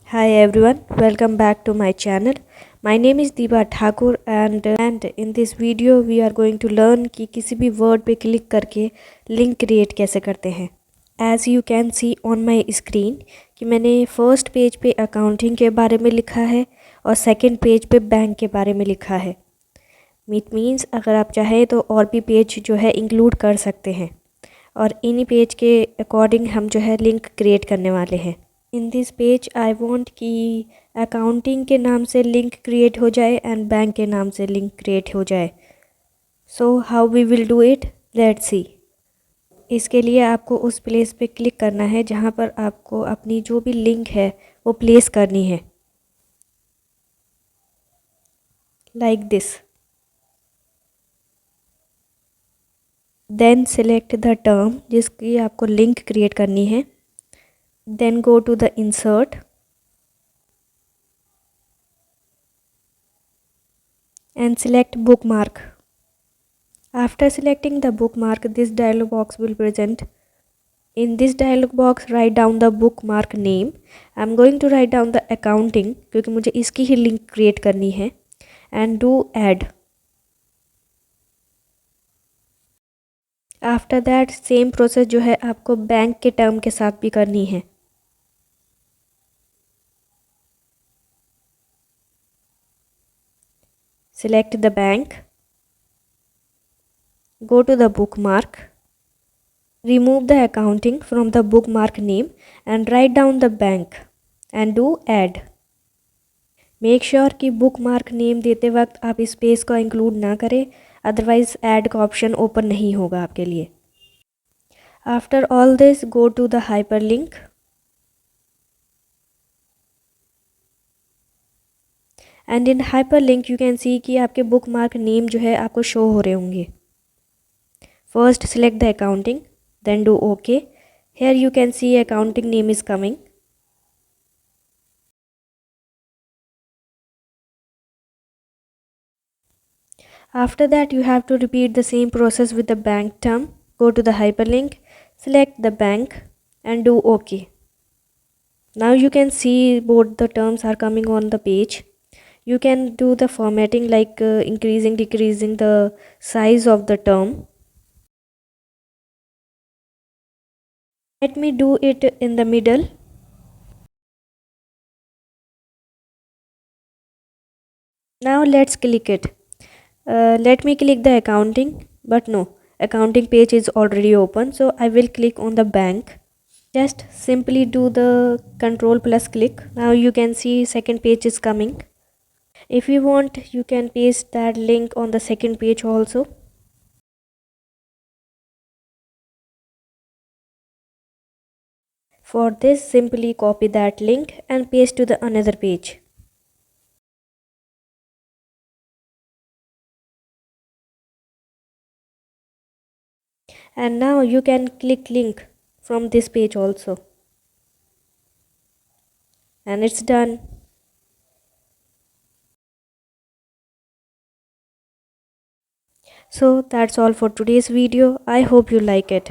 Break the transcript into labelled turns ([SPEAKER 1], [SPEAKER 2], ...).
[SPEAKER 1] Hi everyone, welcome back to my channel. My name is Deepa Thakur and in this video we are going to learn कि किसी भी word पे click करके link create कैसे करते हैं. As you can see on my screen कि मैंने फर्स्ट पेज पे अकाउंटिंग के बारे में लिखा है और सेकंड पेज पे बैंक के बारे में लिखा है. इट मीन्स अगर आप चाहें तो और भी पेज जो है इंक्लूड कर सकते हैं और इन्हीं पेज के अकॉर्डिंग हम जो है लिंक क्रिएट करने वाले हैं. In this page I want कि अकाउंटिंग के नाम से लिंक क्रिएट हो जाए एंड बैंक के नाम से लिंक क्रिएट हो जाए. So how we will do it, let's see. इसके लिए आपको उस प्लेस पे क्लिक करना है जहाँ पर आपको अपनी जो भी लिंक है वो प्लेस करनी है, like this. Then select the term जिसकी आपको लिंक क्रिएट करनी है. Then go to the insert and select bookmark. After selecting the bookmark, this dialog box will present. In this dialog box, write down the bookmark name. I'm going to write down the accounting क्योंकि मुझे इसकी ही link create करनी है. And do add. After that, same process जो है आपको bank के term के साथ भी करनी है. Select the bank, go to the bookmark, remove the accounting from the bookmark name and write down the bank and do add. Make sure कि bookmark name देते वक्त आप स्पेस को इंक्लूड ना करें, अदरवाइज ऐड का ऑप्शन ओपन नहीं होगा आपके लिए. After all this, go to the hyperlink. And in hyperlink you can see कि आपके bookmark name जो है आपको शो हो रहे होंगे. First select the accounting, then do OK. Here you can see accounting name is coming. After that you have to repeat the same process with the bank term. Go to the hyperlink, select the bank and do OK. Now you can see both the terms are coming on the page. You can do the formatting like increasing, decreasing the size of the term. Let me do it in the middle. Now let's click it. Let me click the accounting, but no, accounting page is already open, so I will click on the bank. Just simply do the control plus click. Now you can see second page is coming. If you want, you can paste that link on the second page also. For this, simply copy that link and paste to the another page. And now you can click link from this page also. And it's done. So that's all for today's video. I hope you like it.